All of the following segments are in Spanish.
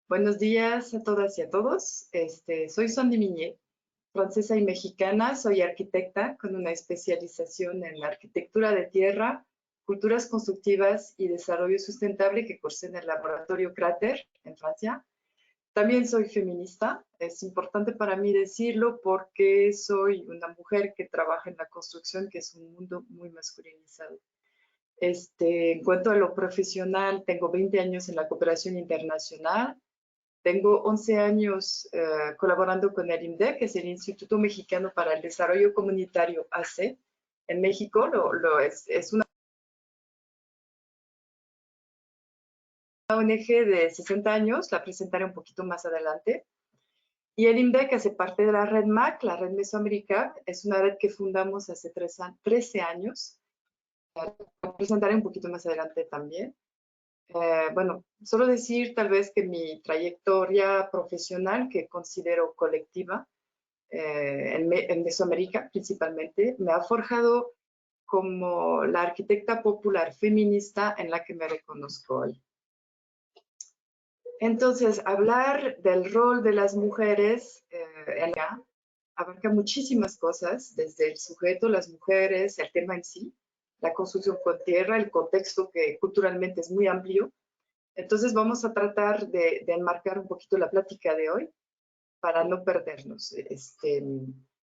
Buenos días a todas y a todos. Soy Sondi Miñé, francesa y mexicana. Soy arquitecta con una especialización en arquitectura de tierra, culturas constructivas y desarrollo sustentable que cursé en el laboratorio Cráter en Francia. También soy feminista. Es importante para mí decirlo porque soy una mujer que trabaja en la construcción, que es un mundo muy masculinizado. En cuanto a lo profesional, tengo 20 años en la cooperación internacional. Tengo 11 años colaborando con el IMDEC, que es el Instituto Mexicano para el Desarrollo Comunitario AC, en México. Es una ONG de 60 años, la presentaré un poquito más adelante. Y el IMDEC hace parte de la red MAC, la red Mesoamérica. Es una red que fundamos hace 13 años. La presentaré un poquito más adelante también. Bueno, solo decir tal vez que mi trayectoria profesional, que considero colectiva, en Mesoamérica principalmente, me ha forjado como la arquitecta popular feminista en la que me reconozco hoy. Entonces, hablar del rol de las mujeres en la abarca muchísimas cosas, desde el sujeto, las mujeres, el tema en sí, la construcción con tierra, el contexto que culturalmente es muy amplio. Entonces, vamos a tratar de enmarcar un poquito la plática de hoy para no perdernos.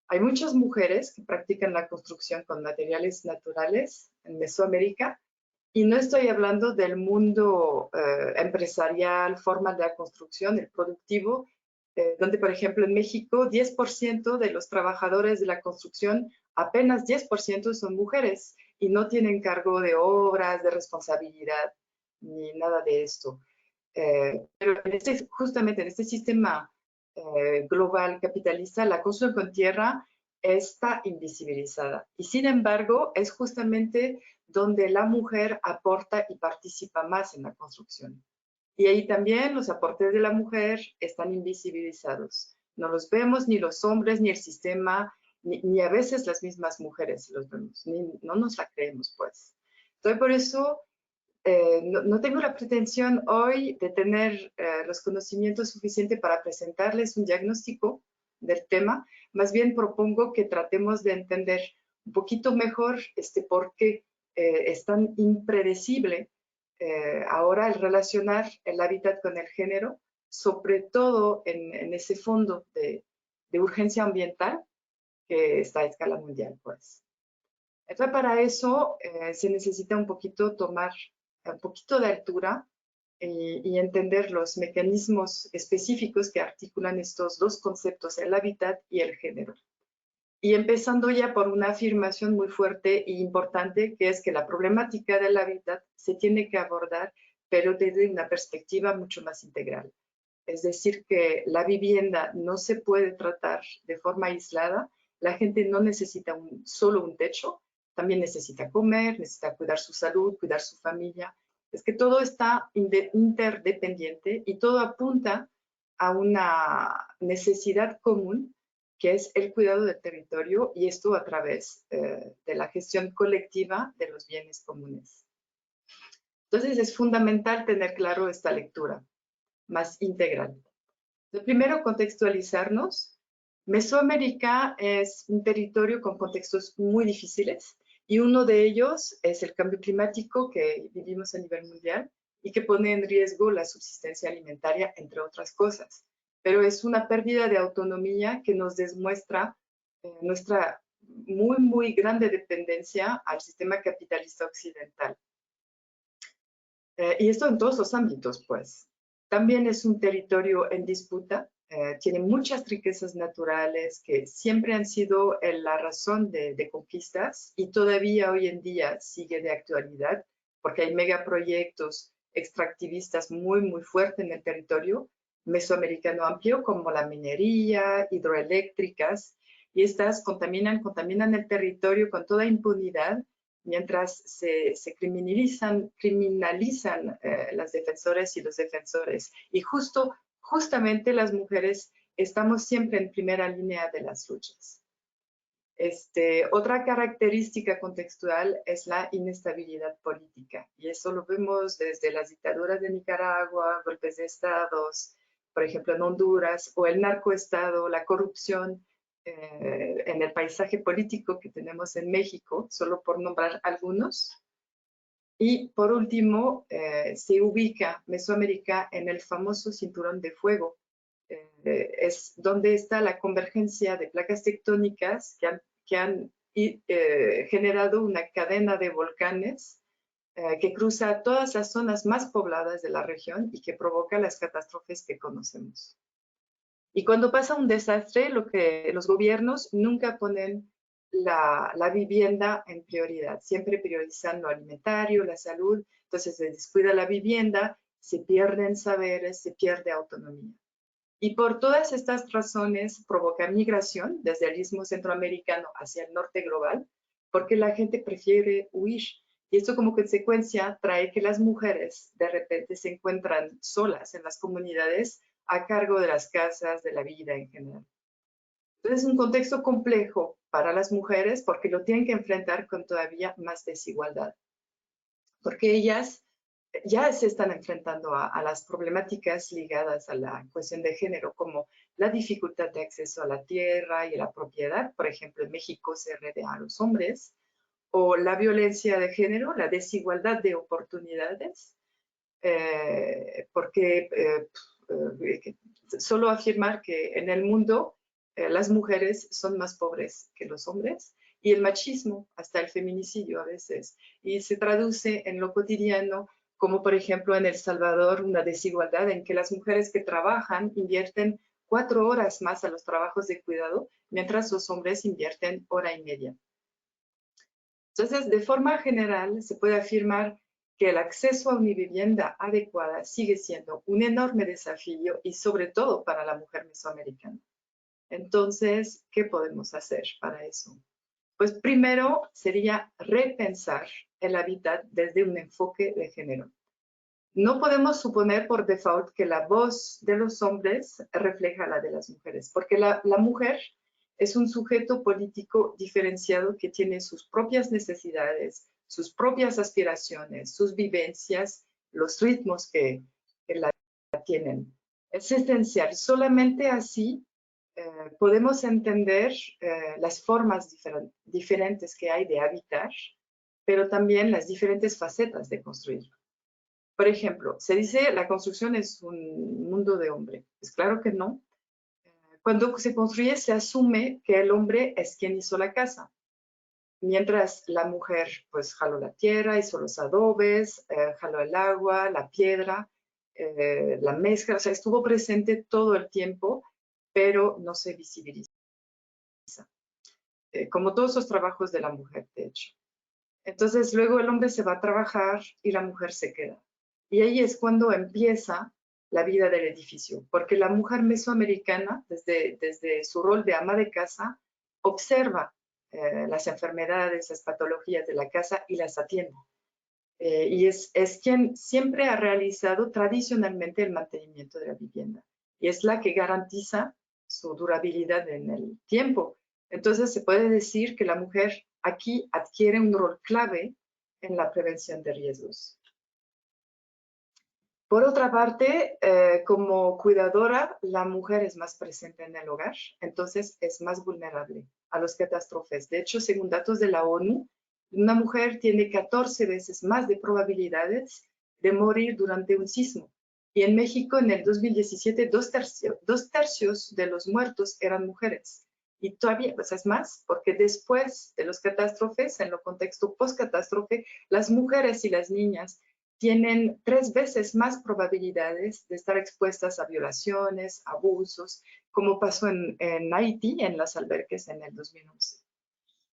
Hay muchas mujeres que practican la construcción con materiales naturales en Mesoamérica, y no estoy hablando del mundo empresarial, formal de la construcción, el productivo, donde, por ejemplo, en México, 10% de los trabajadores de la construcción, apenas 10% son mujeres y no tienen cargo de obras, de responsabilidad, ni nada de esto. Pero justamente en este sistema global capitalista, la construcción con tierra está invisibilizada. Y sin embargo, es justamente donde la mujer aporta y participa más en la construcción. Y ahí también los aportes de la mujer están invisibilizados. No los vemos ni los hombres, ni el sistema, ni a veces las mismas mujeres los vemos, no nos la creemos, pues. Entonces, por eso no tengo la pretensión hoy de tener los conocimientos suficientes para presentarles un diagnóstico del tema. Más bien propongo que tratemos de entender un poquito mejor por qué es tan impredecible ahora el relacionar el hábitat con el género, sobre todo en ese fondo de urgencia ambiental que está a escala mundial, pues. Entonces, para eso se necesita un poquito tomar un poquito de altura y entender los mecanismos específicos que articulan estos dos conceptos, el hábitat y el género. Y empezando ya por una afirmación muy fuerte e importante, que es que la problemática del hábitat se tiene que abordar, pero desde una perspectiva mucho más integral. Es decir, que la vivienda no se puede tratar de forma aislada. La gente no necesita solo un techo, también necesita comer, necesita cuidar su salud, cuidar su familia. Es que todo está interdependiente y todo apunta a una necesidad común, que es el cuidado del territorio, y esto a través de la gestión colectiva de los bienes comunes. Entonces es fundamental tener claro esta lectura más integral. Primero, contextualizarnos. Mesoamérica es un territorio con contextos muy difíciles, y uno de ellos es el cambio climático que vivimos a nivel mundial y que pone en riesgo la subsistencia alimentaria, entre otras cosas. Pero es una pérdida de autonomía que nos demuestra nuestra muy, muy grande dependencia al sistema capitalista occidental. Y esto en todos los ámbitos, pues. También es un territorio en disputa, tiene muchas riquezas naturales que siempre han sido la razón de conquistas, y todavía hoy en día sigue de actualidad, porque hay megaproyectos extractivistas muy, muy fuertes en el territorio mesoamericano amplio, como la minería, hidroeléctricas, y estas contaminan el territorio con toda impunidad, mientras se criminalizan las defensoras y los defensores. Y justamente las mujeres estamos siempre en primera línea de las luchas. Otra característica contextual es la inestabilidad política, y eso lo vemos desde las dictaduras de Nicaragua, golpes de estados, por ejemplo, en Honduras, o el narcoestado, la corrupción en el paisaje político que tenemos en México, solo por nombrar algunos. Y por último, se ubica Mesoamérica en el famoso cinturón de fuego. Es donde está la convergencia de placas tectónicas que han generado una cadena de volcanes que cruza todas las zonas más pobladas de la región y que provoca las catástrofes que conocemos. Y cuando pasa un desastre, los gobiernos nunca ponen la vivienda en prioridad, siempre priorizan lo alimentario, la salud, entonces se descuida la vivienda, se pierden saberes, se pierde autonomía. Y por todas estas razones provoca migración desde el istmo centroamericano hacia el norte global, porque la gente prefiere huir. Y esto como consecuencia trae que las mujeres de repente se encuentran solas en las comunidades a cargo de las casas, de la vida en general. Entonces es un contexto complejo para las mujeres porque lo tienen que enfrentar con todavía más desigualdad, porque ellas ya se están enfrentando a las problemáticas ligadas a la cuestión de género, como la dificultad de acceso a la tierra y a la propiedad, por ejemplo, en México se hereda a los hombres, o la violencia de género, la desigualdad de oportunidades, porque solo afirmar que en el mundo las mujeres son más pobres que los hombres, y el machismo, hasta el feminicidio a veces, y se traduce en lo cotidiano, como por ejemplo en El Salvador, una desigualdad en que las mujeres que trabajan invierten 4 horas más a los trabajos de cuidado, mientras los hombres invierten hora y media. Entonces, de forma general, se puede afirmar que el acceso a una vivienda adecuada sigue siendo un enorme desafío y sobre todo para la mujer mesoamericana. Entonces, ¿qué podemos hacer para eso? Pues primero sería repensar el hábitat desde un enfoque de género. No podemos suponer por default que la voz de los hombres refleja la de las mujeres, porque la mujer es un sujeto político diferenciado que tiene sus propias necesidades, sus propias aspiraciones, sus vivencias, los ritmos que la tienen. Es esencial. Solamente así podemos entender las formas diferentes que hay de habitar, pero también las diferentes facetas de construir. Por ejemplo, se dice la construcción es un mundo de hombre. Pues claro que no. Cuando se construye se asume que el hombre es quien hizo la casa, mientras la mujer pues jaló la tierra, hizo los adobes, jaló el agua, la piedra, la mezcla, o sea, estuvo presente todo el tiempo, pero no se visibiliza, como todos los trabajos de la mujer, de hecho. Entonces luego el hombre se va a trabajar y la mujer se queda. Y ahí es cuando empieza la vida del edificio, porque la mujer mesoamericana, desde su rol de ama de casa, observa las enfermedades, las patologías de la casa y las atiende. Y es quien siempre ha realizado tradicionalmente el mantenimiento de la vivienda. Y es la que garantiza su durabilidad en el tiempo. Entonces se puede decir que la mujer aquí adquiere un rol clave en la prevención de riesgos. Por otra parte, como cuidadora, la mujer es más presente en el hogar, entonces es más vulnerable a las catástrofes. De hecho, según datos de la ONU, una mujer tiene 14 veces más de probabilidades de morir durante un sismo. Y en México, en el 2017, dos tercios de los muertos eran mujeres. Y todavía, pues es más, porque después de las catástrofes, en el contexto post-catástrofe, las mujeres y las niñas tienen 3 veces más probabilidades de estar expuestas a violaciones, abusos, como pasó en Haití, en las alberques en el 2011.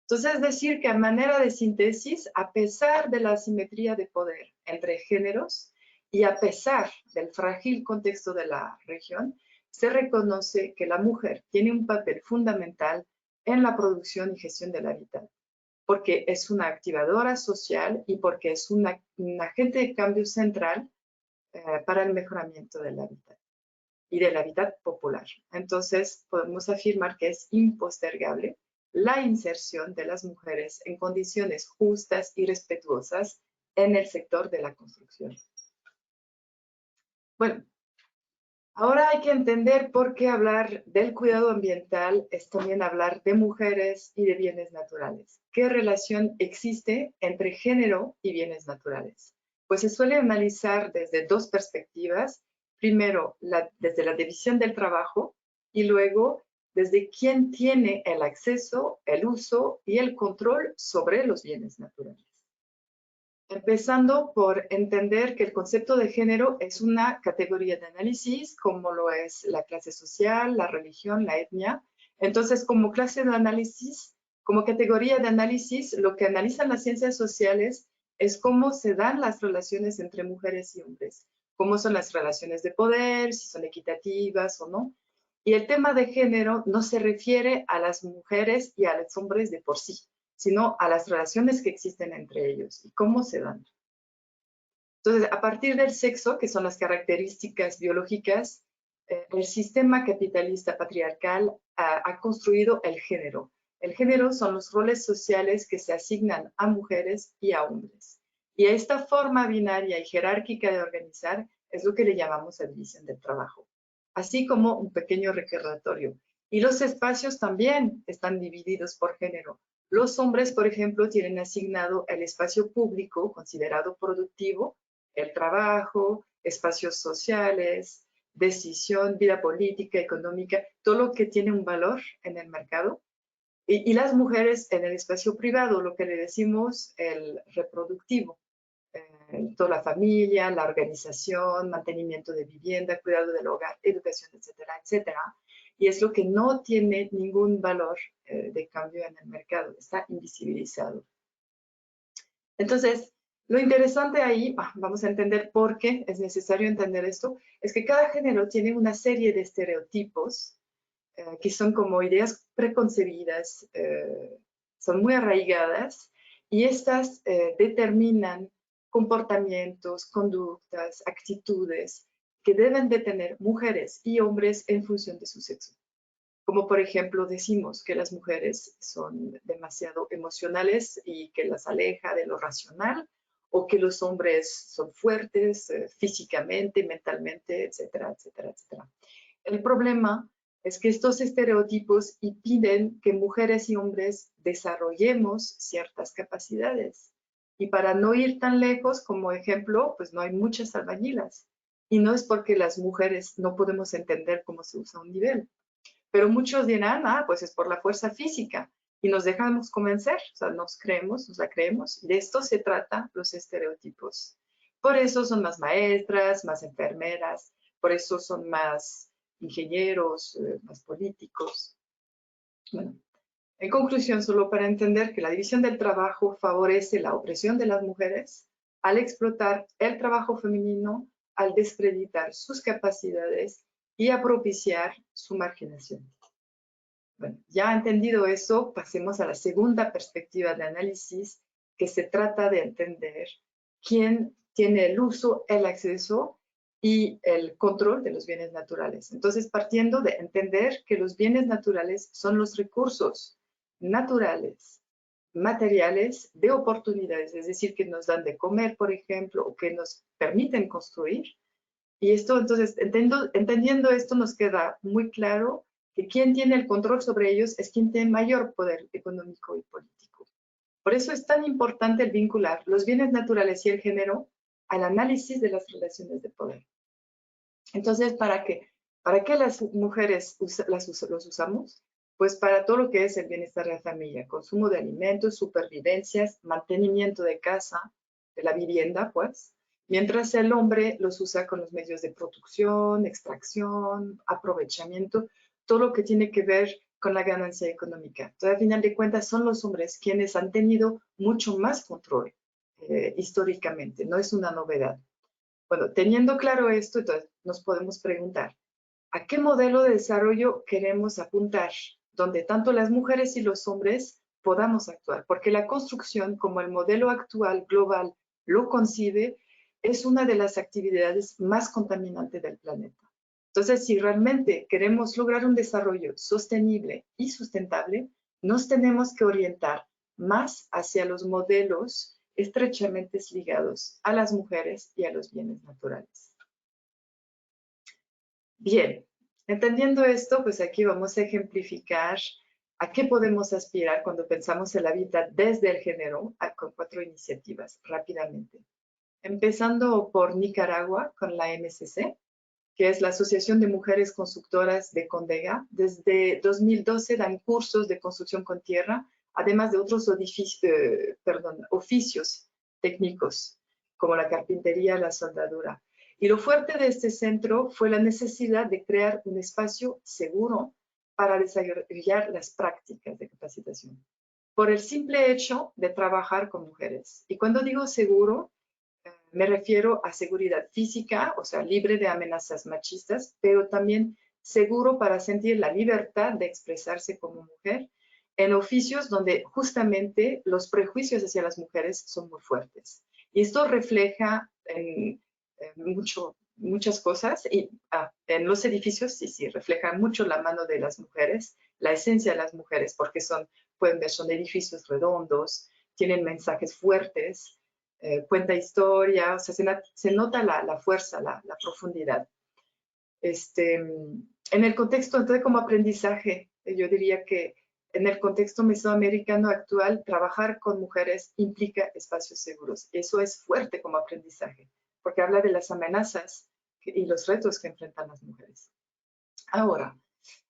Entonces, es decir que a manera de síntesis, a pesar de la asimetría de poder entre géneros y a pesar del frágil contexto de la región, se reconoce que la mujer tiene un papel fundamental en la producción y gestión del hábitat, porque es una activadora social y porque es un agente de cambio central para el mejoramiento del hábitat y del hábitat popular. Entonces, podemos afirmar que es impostergable la inserción de las mujeres en condiciones justas y respetuosas en el sector de la construcción. Bueno, Ahora hay que entender por qué hablar del cuidado ambiental es también hablar de mujeres y de bienes naturales. ¿Qué relación existe entre género y bienes naturales? Pues se suele analizar desde dos perspectivas. Primero, desde la división del trabajo y luego desde quién tiene el acceso, el uso y el control sobre los bienes naturales. Empezando por entender que el concepto de género es una categoría de análisis, como lo es la clase social, la religión, la etnia. Entonces, como clase de análisis, como categoría de análisis, lo que analizan las ciencias sociales es cómo se dan las relaciones entre mujeres y hombres, cómo son las relaciones de poder, si son equitativas o no. Y el tema de género no se refiere a las mujeres y a los hombres de por sí, sino a las relaciones que existen entre ellos y cómo se dan. Entonces, a partir del sexo, que son las características biológicas, el sistema capitalista patriarcal ha construido el género. El género son los roles sociales que se asignan a mujeres y a hombres. Y a esta forma binaria y jerárquica de organizar es lo que le llamamos la división del trabajo, así como un pequeño recordatorio. Y los espacios también están divididos por género. Los hombres, por ejemplo, tienen asignado el espacio público considerado productivo, el trabajo, espacios sociales, decisión, vida política, económica, todo lo que tiene un valor en el mercado. Y las mujeres en el espacio privado, lo que le decimos el reproductivo, toda la familia, la organización, mantenimiento de vivienda, cuidado del hogar, educación, etcétera, etcétera. Y es lo que no tiene ningún valor de cambio en el mercado, está invisibilizado. Entonces, lo interesante ahí, vamos a entender por qué es necesario entender esto, es que cada género tiene una serie de estereotipos que son como ideas preconcebidas, son muy arraigadas y estas determinan comportamientos, conductas, actitudes que deben de tener mujeres y hombres en función de su sexo. Como por ejemplo decimos que las mujeres son demasiado emocionales y que las aleja de lo racional, o que los hombres son fuertes físicamente, mentalmente, etcétera, etcétera, etcétera. El problema es que estos estereotipos impiden que mujeres y hombres desarrollemos ciertas capacidades. Y para no ir tan lejos, como ejemplo, pues no hay muchas albañilas. Y no es porque las mujeres no podemos entender cómo se usa un nivel, pero muchos dirán, pues es por la fuerza física. Y nos dejamos convencer, o sea, nos la creemos. De esto se trata los estereotipos. Por eso son más maestras, más enfermeras, por eso son más ingenieros, más políticos. Bueno, en conclusión, solo para entender que la división del trabajo favorece la opresión de las mujeres al explotar el trabajo femenino, al descreditar sus capacidades y a propiciar su marginación. Bueno, ya entendido eso, pasemos a la segunda perspectiva de análisis, que se trata de entender quién tiene el uso, el acceso y el control de los bienes naturales. Entonces, partiendo de entender que los bienes naturales son los recursos naturales, materiales de oportunidades, es decir, que nos dan de comer, por ejemplo, o que nos permiten construir. Y esto, entonces, entendiendo esto, nos queda muy claro que quien tiene el control sobre ellos es quien tiene mayor poder económico y político. Por eso es tan importante el vincular los bienes naturales y el género al análisis de las relaciones de poder. Entonces, ¿para qué las mujeres los usamos? Pues para todo lo que es el bienestar de la familia, consumo de alimentos, supervivencias, mantenimiento de casa, de la vivienda, pues, mientras el hombre los usa con los medios de producción, extracción, aprovechamiento, todo lo que tiene que ver con la ganancia económica. Entonces, al final de cuentas, son los hombres quienes han tenido mucho más control históricamente, no es una novedad. Bueno, teniendo claro esto, entonces nos podemos preguntar, ¿a qué modelo de desarrollo queremos apuntar? Donde tanto las mujeres y los hombres podamos actuar, porque la construcción, como el modelo actual global lo concibe, es una de las actividades más contaminantes del planeta. Entonces, si realmente queremos lograr un desarrollo sostenible y sustentable, nos tenemos que orientar más hacia los modelos estrechamente ligados a las mujeres y a los bienes naturales. Bien, entendiendo esto, pues aquí vamos a ejemplificar a qué podemos aspirar cuando pensamos en la vida desde el género, con 4 iniciativas rápidamente. Empezando por Nicaragua con la MCC, que es la Asociación de Mujeres Constructoras de Condega. Desde 2012 dan cursos de construcción con tierra, además de otros oficios técnicos, como la carpintería, la soldadura. Y lo fuerte de este centro fue la necesidad de crear un espacio seguro para desarrollar las prácticas de capacitación, por el simple hecho de trabajar con mujeres. Y cuando digo seguro, me refiero a seguridad física, o sea, libre de amenazas machistas, pero también seguro para sentir la libertad de expresarse como mujer en oficios donde justamente los prejuicios hacia las mujeres son muy fuertes. Y esto refleja muchas cosas, y en los edificios sí, refleja mucho la mano de las mujeres, la esencia de las mujeres, porque pueden ver, son edificios redondos, tienen mensajes fuertes, cuenta historia, o sea, se nota la fuerza, la profundidad. En el contexto, entonces, como aprendizaje, yo diría que en el contexto mesoamericano actual, trabajar con mujeres implica espacios seguros. Eso es fuerte como aprendizaje, porque habla de las amenazas y los retos que enfrentan las mujeres. Ahora,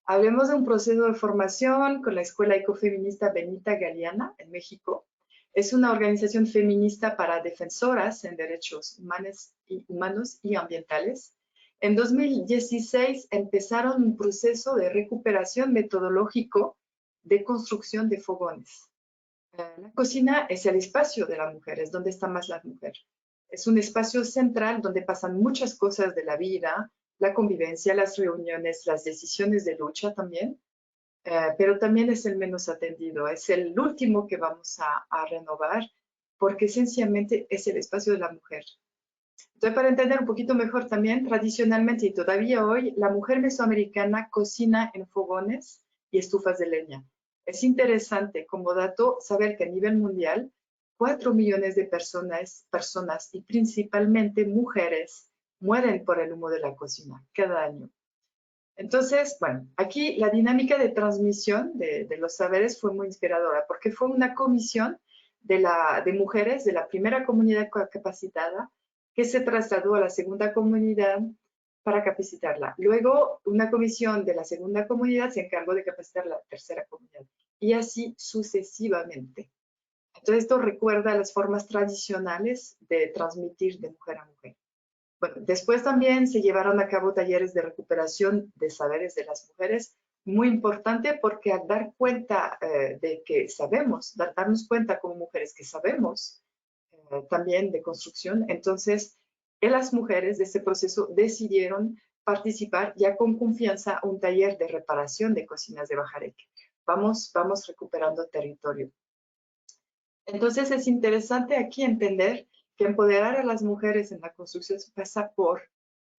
hablemos de un proceso de formación con la Escuela Ecofeminista Benita Galeana en México. Es una organización feminista para defensoras en derechos humanos y ambientales. En 2016 empezaron un proceso de recuperación metodológico de construcción de fogones. La cocina es el espacio de la mujer, es donde está más la mujer. Es un espacio central donde pasan muchas cosas de la vida, la convivencia, las reuniones, las decisiones de lucha también, pero también es el menos atendido, es el último que vamos a renovar, porque esencialmente es el espacio de la mujer. Entonces, para entender un poquito mejor también, tradicionalmente y todavía hoy, la mujer mesoamericana cocina en fogones y estufas de leña. Es interesante como dato saber que a nivel mundial, 4 millones de personas y principalmente mujeres mueren por el humo de la cocina cada año. Entonces, bueno, aquí la dinámica de transmisión de los saberes fue muy inspiradora porque fue una comisión de mujeres de la primera comunidad capacitada que se trasladó a la segunda comunidad para capacitarla. Luego, una comisión de la segunda comunidad se encargó de capacitar la tercera comunidad y así sucesivamente. Entonces, esto recuerda las formas tradicionales de transmitir de mujer a mujer. Bueno, después también se llevaron a cabo talleres de recuperación de saberes de las mujeres, muy importante porque al dar cuenta de que sabemos, darnos cuenta como mujeres que sabemos también de construcción, entonces las mujeres de este proceso decidieron participar ya con confianza a un taller de reparación de cocinas de Bajareque. Vamos recuperando territorio. Entonces es interesante aquí entender que empoderar a las mujeres en la construcción pasa por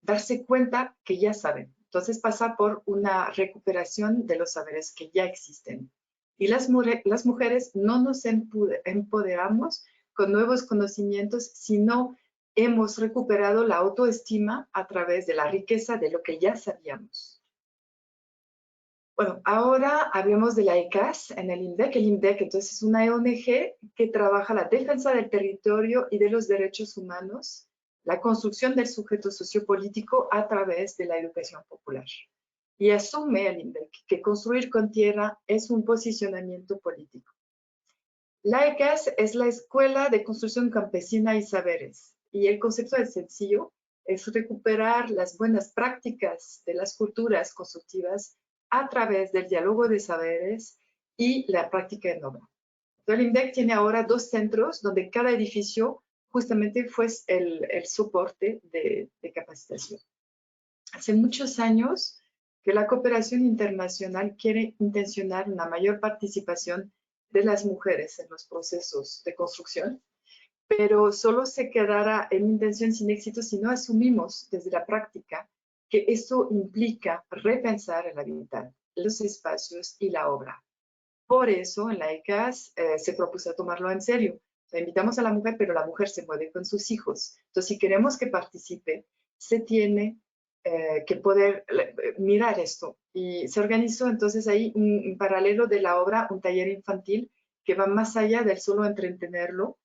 darse cuenta que ya saben. Entonces pasa por una recuperación de los saberes que ya existen. Y las mujeres no nos empoderamos con nuevos conocimientos, sino hemos recuperado la autoestima a través de la riqueza de lo que ya sabíamos. Bueno, ahora hablemos de la ECAS en el INDEC. El INDEC, entonces, es una ONG que trabaja la defensa del territorio y de los derechos humanos, la construcción del sujeto sociopolítico a través de la educación popular. Y asume el INDEC que construir con tierra es un posicionamiento político. La ECAS es la Escuela de Construcción Campesina y Saberes, y el concepto es sencillo, es recuperar las buenas prácticas de las culturas constructivas a través del diálogo de saberes y la práctica en obra. El INDEC tiene ahora 2 centros donde cada edificio justamente fue el soporte de capacitación. Hace muchos años que la cooperación internacional quiere intencionar una mayor participación de las mujeres en los procesos de construcción, pero solo se quedará en intención sin éxito si no asumimos desde la práctica que esto implica repensar el hábitat, los espacios y la obra. Por eso en la ECAS se propuso tomarlo en serio. O sea, invitamos a la mujer, pero la mujer se mueve con sus hijos. Entonces, si queremos que participe, se tiene que poder mirar esto. Y se organizó entonces ahí en paralelo de la obra un taller infantil que va más allá del solo entretenerlo,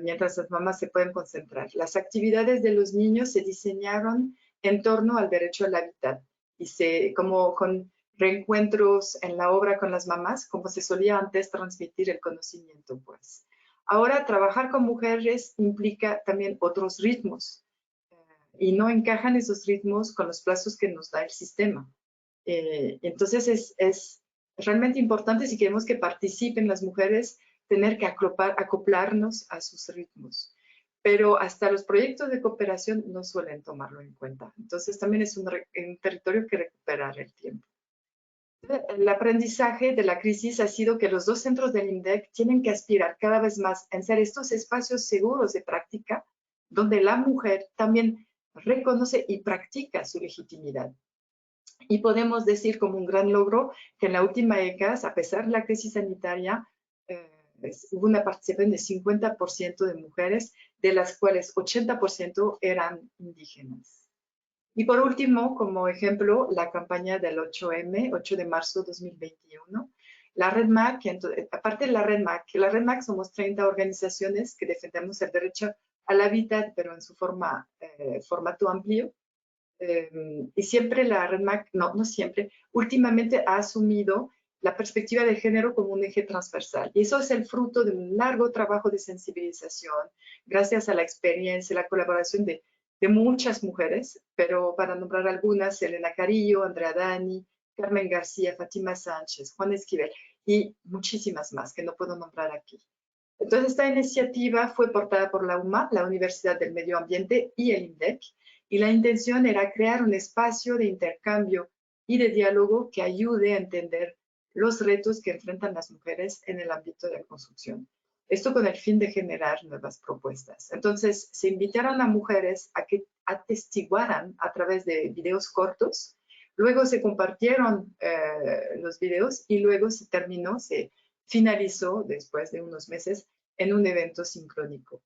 mientras las mamás se pueden concentrar. Las actividades de los niños se diseñaron en torno al derecho al hábitat y como con reencuentros en la obra con las mamás, como se solía antes transmitir el conocimiento, pues. Ahora, trabajar con mujeres implica también otros ritmos y no encajan esos ritmos con los plazos que nos da el sistema. Entonces, es realmente importante si queremos que participen las mujeres, tener que acoplarnos a sus ritmos. Pero hasta los proyectos de cooperación no suelen tomarlo en cuenta. Entonces, también es un territorio que recuperar el tiempo. El aprendizaje de la crisis ha sido que los dos centros del INDEC tienen que aspirar cada vez más en ser estos espacios seguros de práctica, donde la mujer también reconoce y practica su legitimidad. Y podemos decir como un gran logro que en la última década, a pesar de la crisis sanitaria, hubo una participación de 50% de mujeres, de las cuales 80% eran indígenas. Y por último, como ejemplo, la campaña del 8M, 8 de marzo 2021. La Red MAC, aparte de la Red MAC somos 30 organizaciones que defendemos el derecho al hábitat, pero en su formato amplio. Y siempre la Red MAC, no siempre, últimamente ha asumido la perspectiva de género como un eje transversal. Y eso es el fruto de un largo trabajo de sensibilización, gracias a la experiencia, la colaboración de muchas mujeres, pero para nombrar algunas, Elena Carillo, Andrea Dani, Carmen García, Fátima Sánchez, Juan Esquivel y muchísimas más que no puedo nombrar aquí. Entonces, esta iniciativa fue portada por la UMA, la Universidad del Medio Ambiente y el INDEC, y la intención era crear un espacio de intercambio y de diálogo que ayude a entender los retos que enfrentan las mujeres en el ámbito de la construcción. Esto con el fin de generar nuevas propuestas. Entonces, se invitaron a mujeres a que atestiguaran a través de videos cortos, luego se compartieron los videos y luego se finalizó después de unos meses en un evento sincrónico.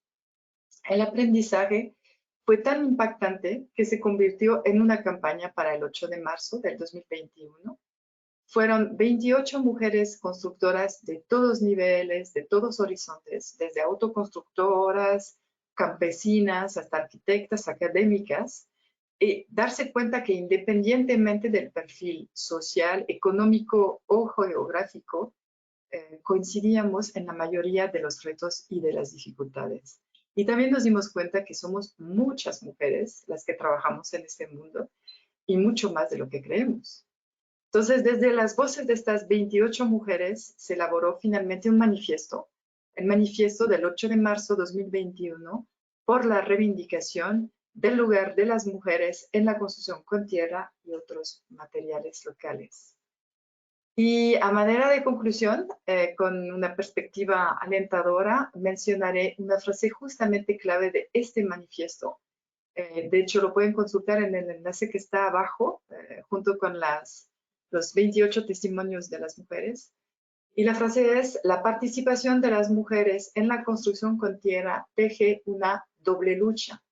El aprendizaje fue tan impactante que se convirtió en una campaña para el 8 de marzo del 2021. Fueron 28 mujeres constructoras de todos niveles, de todos horizontes, desde autoconstructoras, campesinas, hasta arquitectas, académicas, y darse cuenta que independientemente del perfil social, económico o geográfico, coincidíamos en la mayoría de los retos y de las dificultades. Y también nos dimos cuenta que somos muchas mujeres las que trabajamos en este mundo y mucho más de lo que creemos. Entonces, desde las voces de estas 28 mujeres se elaboró finalmente un manifiesto, el manifiesto del 8 de marzo de 2021 por la reivindicación del lugar de las mujeres en la construcción con tierra y otros materiales locales. Y a manera de conclusión, con una perspectiva alentadora, mencionaré una frase justamente clave de este manifiesto. De hecho, lo pueden consultar en el enlace que está abajo, junto con los 28 testimonios de las mujeres. Y la frase es: la participación de las mujeres en la construcción con tierra teje una doble lucha.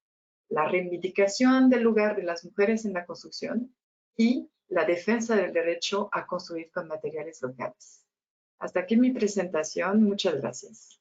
La reivindicación del lugar de las mujeres en la construcción y la defensa del derecho a construir con materiales locales. Hasta aquí mi presentación. Muchas gracias.